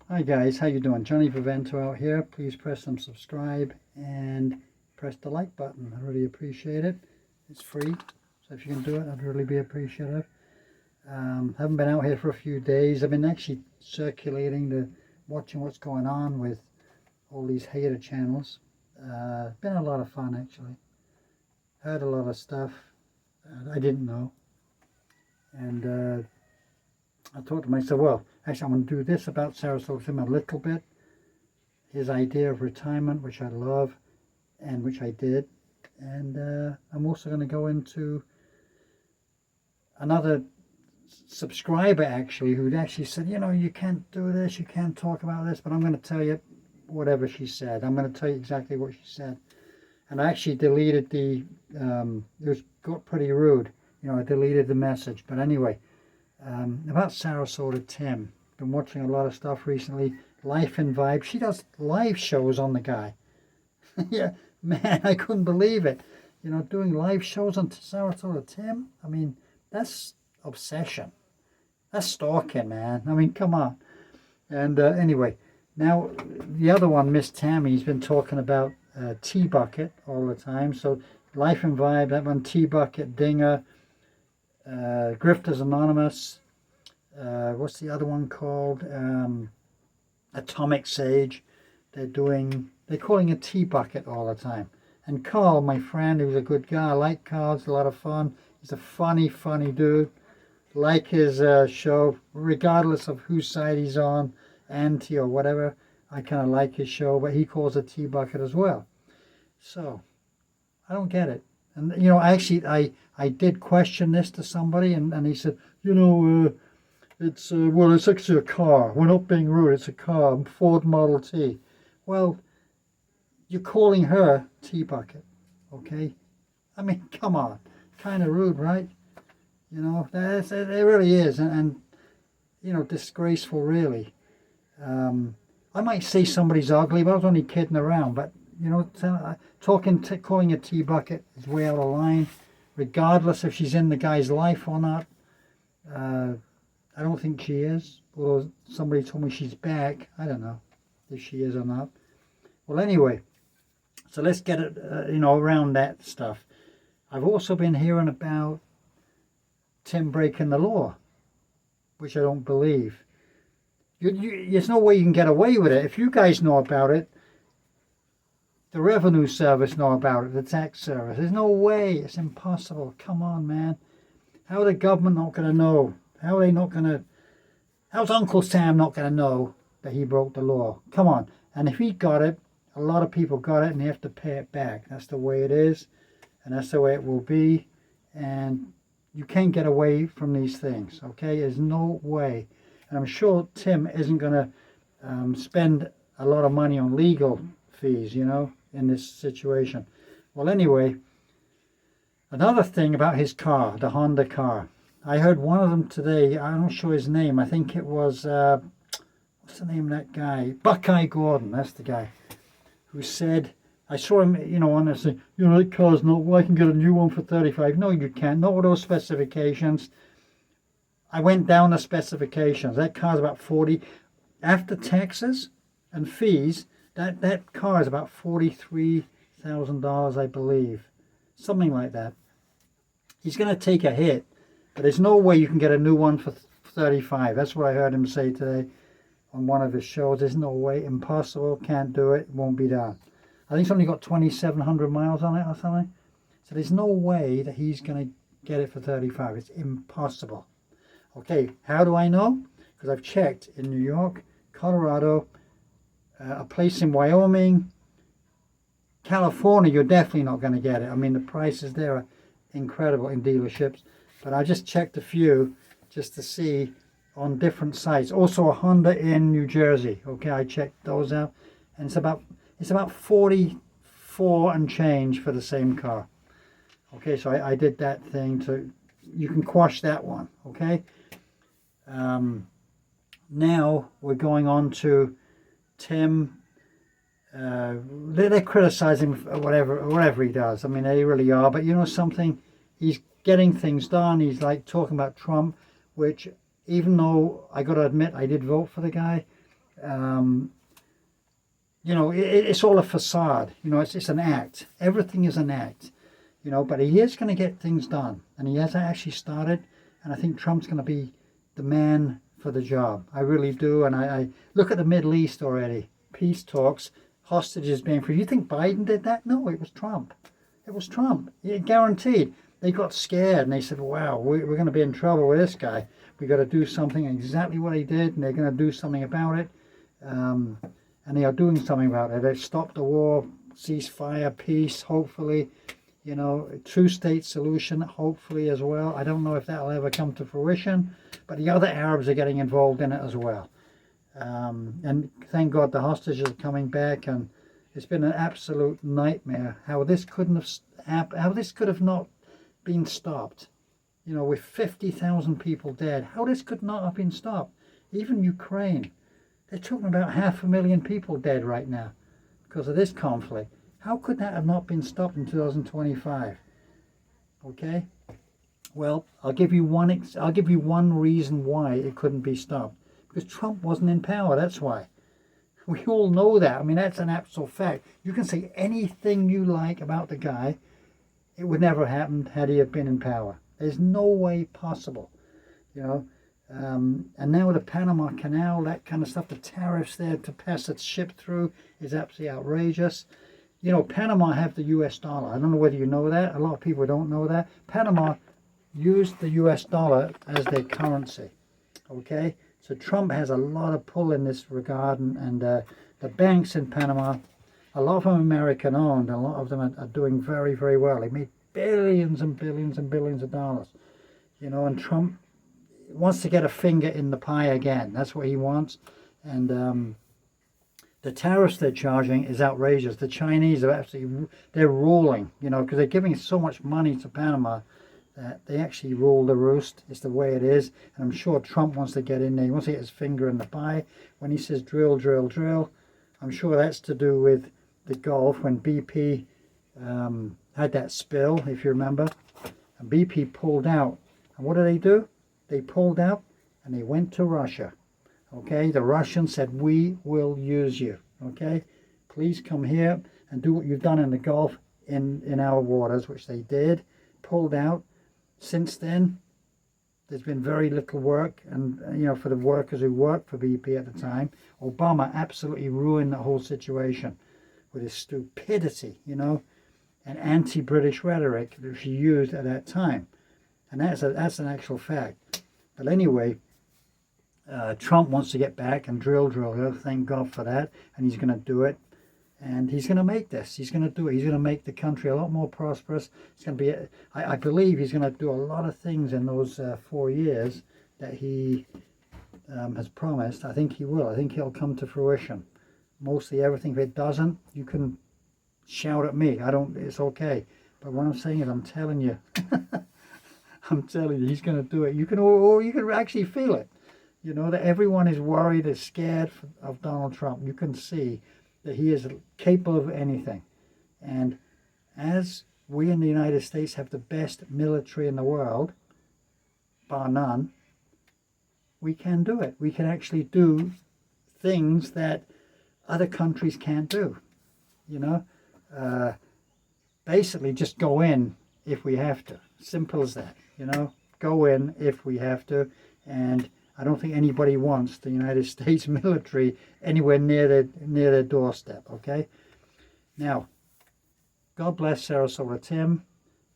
Hi guys, how you doing? Johnny Vivento out here. Please press some subscribe and press the like button. I really appreciate it. It's free, so if you can do it, I'd really be appreciative. Haven't been out here for a few days. I've been actually watching what's going on with all these hater channels. Been a lot of fun actually. Heard a lot of stuff I didn't know, and I thought to myself, well, actually I'm going to do this about Sarasota Tim a little bit. His idea of retirement, which I love, and which I did. And I'm also going to go into another subscriber actually, who'd actually said, you know, you can't do this, you can't talk about this, but I'm going to tell you whatever she said. I'm going to tell you exactly what she said. And I actually deleted it got pretty rude. You know, I deleted the message. But anyway, about Sarasota Tim. Been watching a lot of stuff recently. Life and Vibe. She does live shows on the guy. Yeah, man, I couldn't believe it. You know, doing live shows on Sarasota Tim. I mean, that's obsession. That's stalking, man. I mean, come on. And anyway, now the other one, Miss Tammy's been talking about T-Bucket all the time. So Life and Vibe, that one, T-Bucket, Dinger, Grifters Anonymous, what's the other one called? Atomic Sage. They're calling it T-Bucket all the time. And Carl, my friend, who's a good guy, I like Carl, it's a lot of fun. He's a funny dude. Like his show, regardless of whose side he's on, anti or whatever. I kind of like his show, but he calls it T-Bucket as well. So, I don't get it. And, you know, actually, I did question this to somebody, and he said, you know, it's actually a car. We're not being rude, it's a car, Ford Model T. Well, you're calling her T-Bucket, okay? I mean, come on. Kind of rude, right? You know, it really is, and you know, disgraceful, really. I might say somebody's ugly, but I was only kidding around. But you know, calling a T-Bucket is way out of line, regardless if she's in the guy's life or not. I don't think she is. Although somebody told me she's back. I don't know if she is or not. Well, anyway, so let's get it, you know, around that stuff. I've also been hearing about Tim breaking the law, which I don't believe. There's no way you can get away with it. If you guys know about it, the revenue service know about it, the tax service. There's no way. It's impossible. Come on, man. How are the government not going to know? How are they not going to... How's Uncle Sam not going to know that he broke the law? Come on. And if he got it, a lot of people got it and they have to pay it back. That's the way it is. And that's the way it will be. And you can't get away from these things, okay? There's no way. And I'm sure Tim isn't going to spend a lot of money on legal fees, you know, in this situation. Well, anyway, another thing about his car, the Honda car. I heard one of them today. I'm not sure his name. I think it was, what's the name of that guy? Buckeye Gordon, that's the guy, who said... I saw him, you know, on there saying, you know, that car's not, well, I can get a new one for 35. No, you can't. Not with those specifications. I went down the specifications. That car's about 40. After taxes and fees, that car is about $43,000, I believe. Something like that. He's going to take a hit, but there's no way you can get a new one for 35. That's what I heard him say today on one of his shows. There's no way. Impossible. Can't do it. Won't be done. I think it's only got 2,700 miles on it or something. So there's no way that he's going to get it for 35. It's impossible. Okay, how do I know? Because I've checked in New York, Colorado, a place in Wyoming, California, you're definitely not going to get it. I mean, the prices there are incredible in dealerships. But I just checked a few just to see on different sites. Also a Honda in New Jersey. Okay, I checked those out. And it's about 44 and change for the same car. Okay, so I did that thing to, you can quash that one, okay? Now we're going on to Tim. They're criticizing him for whatever he does. I mean, they really are. But you know something? He's getting things done. He's like talking about Trump, which even though I got to admit I did vote for the guy, It's all a facade. It's an act. Everything is an act. But he is going to get things done, and he has actually started. And I think Trump's going to be the man for the job. I really do. And I look at the Middle East already. Peace talks, hostages being free. You think Biden did that? No, it was Trump. It was Trump. Yeah, guaranteed. They got scared and they said, wow, we're going to be in trouble with this guy. We got to do something, exactly what he did, and they're going to do something about it. And they are doing something about it. They've stopped the war, ceasefire, peace, hopefully. A two-state solution, hopefully, as well. I don't know if that'll ever come to fruition, but the other Arabs are getting involved in it as well. And thank God the hostages are coming back, and it's been an absolute nightmare how this could have not been stopped. With 50,000 people dead, how this could not have been stopped. Even Ukraine, they're talking about 500,000 people dead right now because of this conflict. How could that have not been stopped in 2025? Okay, well, I'll give you one reason why it couldn't be stopped. Because Trump wasn't in power. That's why. We all know that. I mean, that's an absolute fact. You can say anything you like about the guy. It would never happen had he have been in power. There's no way possible. And now with the Panama Canal, that kind of stuff, the tariffs there to pass its ship through is absolutely outrageous. Panama have the US dollar. I don't know whether you know that. A lot of people don't know that. Panama used the US dollar as their currency. Okay? So Trump has a lot of pull in this regard. And the banks in Panama, a lot of them American owned. A lot of them are doing very, very well. They made billions and billions and billions of dollars. And Trump wants to get a finger in the pie again. That's what he wants. And the tariffs they're charging is outrageous. The Chinese are they're ruling, because they're giving so much money to Panama that they actually rule the roost. It's the way it is. And I'm sure Trump wants to get in there. He wants to get his finger in the pie. When he says drill, drill, drill, I'm sure that's to do with the Gulf when BP had that spill, if you remember. And BP pulled out. And what did they do? They pulled out and they went to Russia. Okay, the Russians said, we will use you. Okay, please come here and do what you've done in the Gulf in our waters, which they did, pulled out. Since then, there's been very little work, and for the workers who worked for BP at the time, Obama absolutely ruined the whole situation with his stupidity, and anti-British rhetoric that he used at that time, and that's an actual fact. But anyway, Trump wants to get back and drill. Thank God for that, and he's going to do it. And he's going to make this. He's going to do it. He's going to make the country a lot more prosperous. It's going to be. I believe he's going to do a lot of things in those 4 years that he has promised. I think he will. I think he'll come to fruition. Mostly everything. If it doesn't, you can shout at me. It's okay. But what I'm saying is, I'm telling you, he's going to do it. You can, or you can actually feel it. That everyone is worried, is scared of Donald Trump. You can see that he is capable of anything. And as we in the United States have the best military in the world, bar none, we can do it. We can actually do things that other countries can't do. Basically just go in if we have to. Simple as that. Go in if we have to. And I don't think anybody wants the United States military anywhere near their doorstep, okay? Now, God bless Sarasota Tim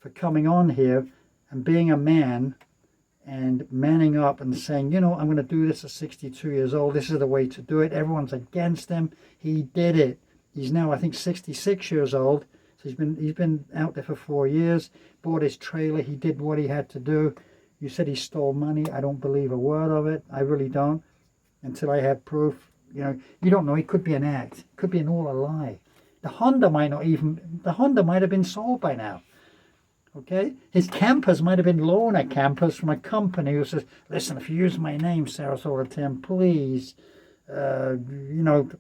for coming on here and being a man and manning up and saying, I'm going to do this at 62 years old. This is the way to do it. Everyone's against him. He did it. He's now, I think, 66 years old. So he's been out there for 4 years, bought his trailer. He did what he had to do. You said he stole money. I don't believe a word of it. I really don't. Until I have proof. You don't know. It could be an act. It could be all a lie. The Honda might have been sold by now. Okay? His campers might have been loaner campers from a company who says, listen, if you use my name, Sarasota Tim, please,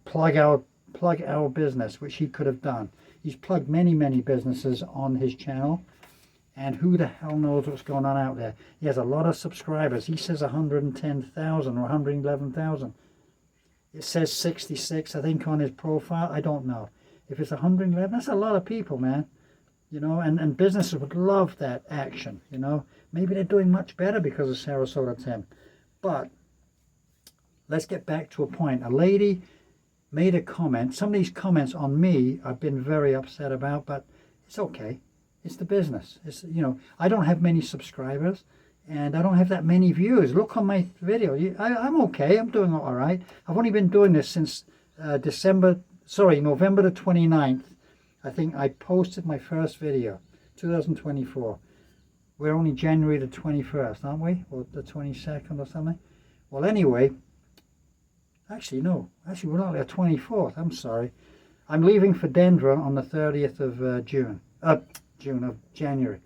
plug our business, which he could have done. He's plugged many, many businesses on his channel. And who the hell knows what's going on out there? He has a lot of subscribers. He says 110,000 or 111,000. It says 66, I think, on his profile. I don't know. If it's 111, that's a lot of people, man. You know, and businesses would love that action, you know. Maybe they're doing much better because of Sarasota Tim. But let's get back to a point. A lady made a comment. Some of these comments on me I've been very upset about, but it's okay. It's the business. It's, you know, I don't have many subscribers and I don't have that many views. Look on my video. I'm okay. I'm doing all right. I've only been doing this since November the 29th. I think I posted my first video, 2024. We're only January the 21st, aren't we? Or the 22nd or something. Well, anyway, actually, no. Actually, we're only the 24th. I'm sorry. I'm leaving for Denver on the 30th of January.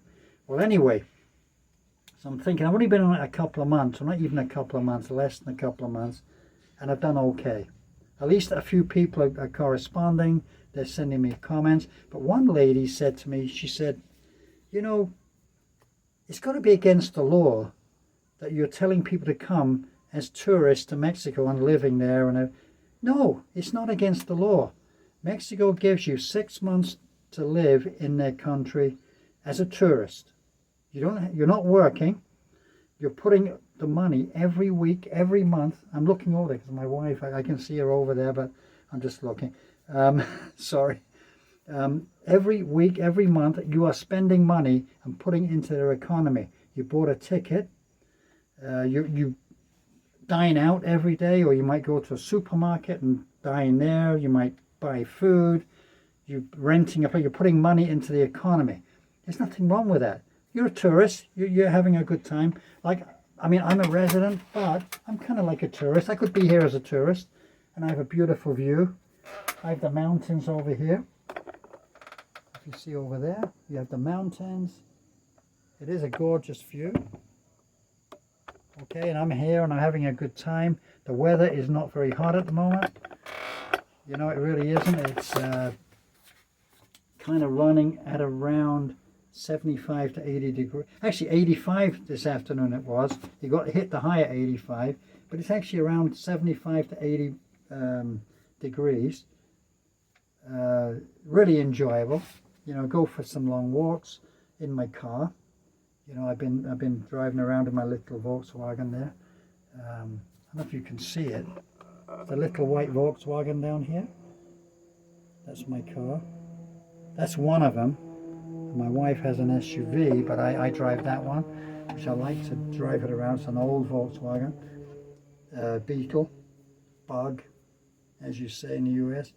Well, anyway, so I'm thinking I've only been on it a couple of months, or not even a couple of months, less than a couple of months, and I've done okay. At least a few people are corresponding. They're sending me comments. But one lady said to me, she said, you know, it's got to be against the law that you're telling people to come as tourists to Mexico and living there. And no, it's not against the law. Mexico gives you 6 months to live in their country as a tourist. You're not working. You're putting the money every week, every month. I'm looking over there because my wife, I can see her over there, but I'm just looking. Sorry. Every week, every month, you are spending money and putting into their economy. You bought a ticket. You dine out every day, or you might go to a supermarket and dine there. You might buy food. You're renting a place. You're putting money into the economy. There's nothing wrong with that. You're a tourist. You're having a good time. Like, I mean, I'm a resident, but I'm kind of like a tourist. I could be here as a tourist, and I have a beautiful view. I have the mountains over here. If you see over there, you have the mountains. It is a gorgeous view. Okay, and I'm here and I'm having a good time. The weather is not very hot at the moment. You know, it really isn't. It's kind of running at around 75 to 80 degrees. Actually, 85 this afternoon it was. It got hit the high at 85, but it's actually around 75 to 80 degrees. Really enjoyable. You know, go for some long walks in my car. You know, I've been driving around in my little Volkswagen there. I don't know if you can see it. The little white Volkswagen down here. That's my car. That's one of them. My wife has an SUV, but I drive that one, which I like to drive it around. It's an old Volkswagen. Beetle, bug, as you say in the US.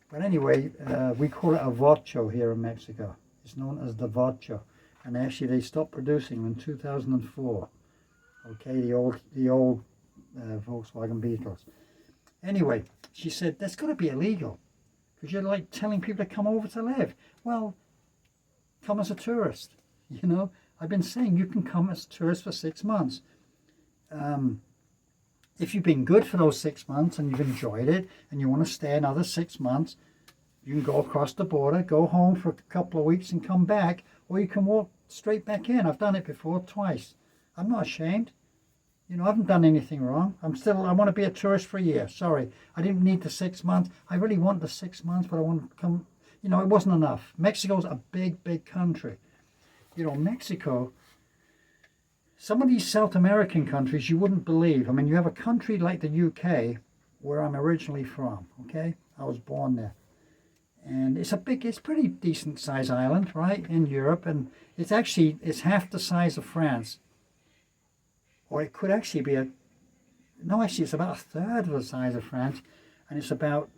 But anyway, we call it a Vocho here in Mexico. It's known as the Vocho. And actually they stopped producing them in 2004. Okay, the old Volkswagen Beetles. Anyway, she said, that's got to be illegal. Because you're like telling people to come over to live. Well, come as a tourist. You know, I've been saying you can come as a tourist for 6 months. If you've been good for those 6 months and you've enjoyed it and you want to stay another 6 months, you can go across the border, go home for a couple of weeks and come back, or you can walk straight back in. I've done it before, twice. I'm not ashamed. You know, I haven't done anything wrong. I want to be a tourist for a year. Sorry, I didn't need the 6 months. I really want the 6 months, but I want to come. You know, it wasn't enough. Mexico's a big, big country. You know, Mexico, some of these South American countries you wouldn't believe. I mean, you have a country like the UK, where I'm originally from, okay? I was born there. And it's pretty decent size island, right, in Europe. And it's half the size of France. Or it could actually be it's about a third of the size of France. And it's about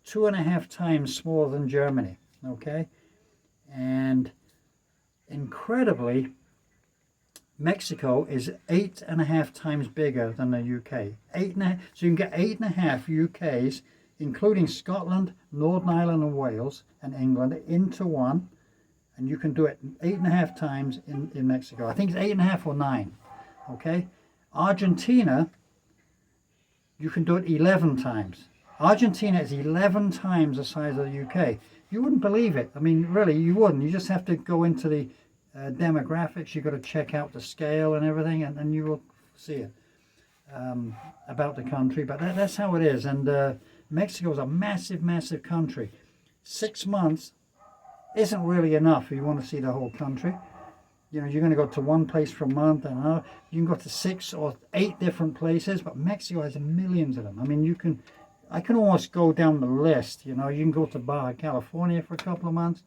2.5 times smaller than Germany, okay? And incredibly, Mexico is 8.5 times bigger than the UK. 8.5, so you can get 8.5 UKs, including Scotland, Northern Ireland and Wales and England, into one. And you can do it 8.5 times in Mexico. I think it's 8.5 or 9, okay? Argentina, you can do it 11 times. Argentina is 11 times the size of the UK. You wouldn't believe it. I mean, really, you wouldn't. You just have to go into the demographics. You've got to check out the scale and everything, and you will see it. about the country, but that's how it is. And Mexico is a massive, massive country. 6 months isn't really enough if you want to see the whole country. You know, you're going to go to one place for a month and another. You can go to 6 or 8 different places, but Mexico has millions of them. I mean, I can almost go down the list. You know, you can go to Baja California for a couple of months,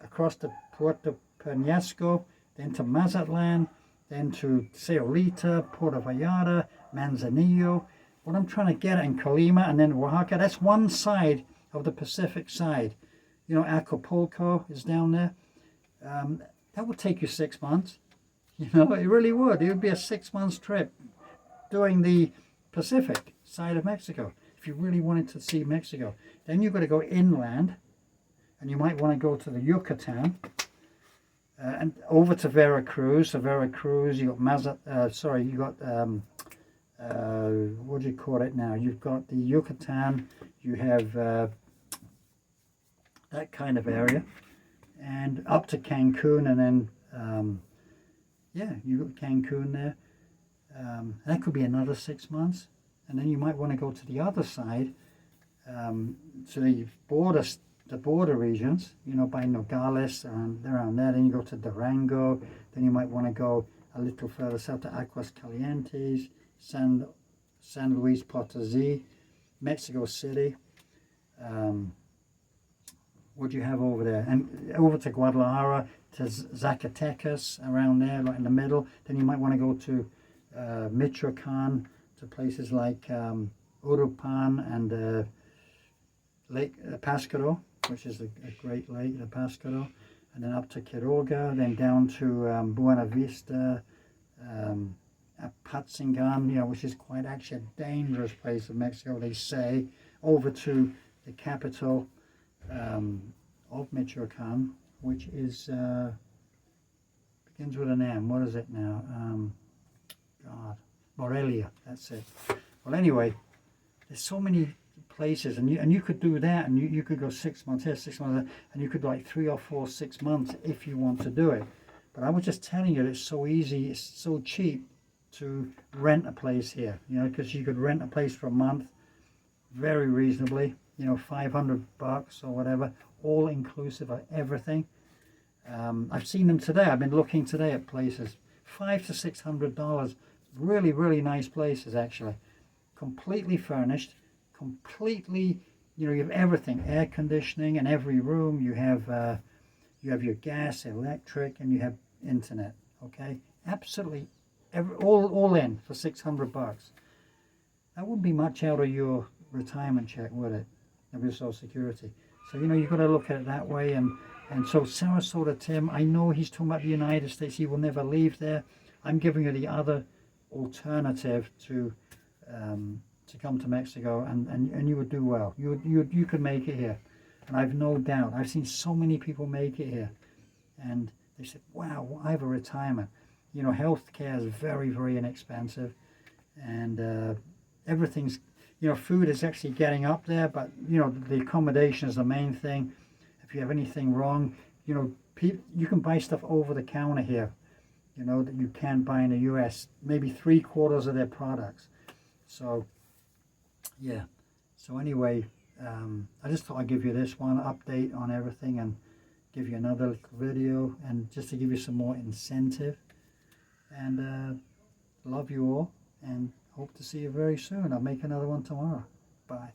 across to Puerto Penasco, then to Mazatlan, then to Sayulita, Puerto Vallarta, Manzanillo. What I'm trying to get at in Colima and then Oaxaca, that's one side of the Pacific side. You know, Acapulco is down there. That would take you 6 months. You know, it really would. It would be a 6 months trip doing the Pacific side of Mexico if you really wanted to see Mexico. Then you've got to go inland, and you might want to go to the Yucatan and over to Veracruz. So Veracruz, you got you got what do you call it now? You've got the Yucatan. You have that kind of area, and up to Cancun, and then yeah, you got Cancun there. That could be another 6 months, and then you might want to go to the other side, to the border regions, you know, by Nogales and around there. Then you go to Durango. Then you might want to go a little further south to Aguas Calientes, San Luis Potosí, Mexico City. What do you have over there? And over to Guadalajara, to Zacatecas, around there, right in the middle. Then you might want to go to Michoacan, to places like Urupan and Lake Pascaro, which is a great lake, the Pascaro. And then up to Quiroga, then down to Buena Vista, Apatzingan, you know, which is quite actually a dangerous place of Mexico, they say, over to the capital of Michoacan, which is begins with an M. What is it now? God, Morelia. That's it. Well, anyway, there's so many places, and you could do that, and you could go 6 months here, 6 months there, and you could do like 3 or 4, 6 months if you want to do it. But I was just telling you, it's so easy, it's so cheap to rent a place here, you know, because you could rent a place for a month very reasonably, you know, $500 or whatever, all inclusive of everything. I've seen them today. I've been looking today at places, $500 to $600. Really, really nice places, actually. Completely furnished, completely, you know, you have everything, air conditioning in every room. You have your gas, electric, and you have internet. Okay, absolutely, all in for $600. That wouldn't be much out of your retirement check, would it? Of your Social Security. So, you know, you've got to look at it that way. And so Sarasota Tim, I know he's talking about the United States. He will never leave there. I'm giving you the other alternative to come to Mexico, and you would do well. You could make it here, and I've no doubt. I've seen so many people make it here, and they said, "Wow, I have a retirement." You know, healthcare is very, very inexpensive, and everything's, you know, food is actually getting up there, but you know, the accommodation is the main thing. If you have anything wrong, you know, you can buy stuff over the counter here, you know, that you can't buy in the U.S. Maybe 3/4 of their products. So, yeah. So anyway, I just thought I'd give you this one update on everything and give you another little video, and just to give you some more incentive. And love you all, and hope to see you very soon. I'll make another one tomorrow. Bye.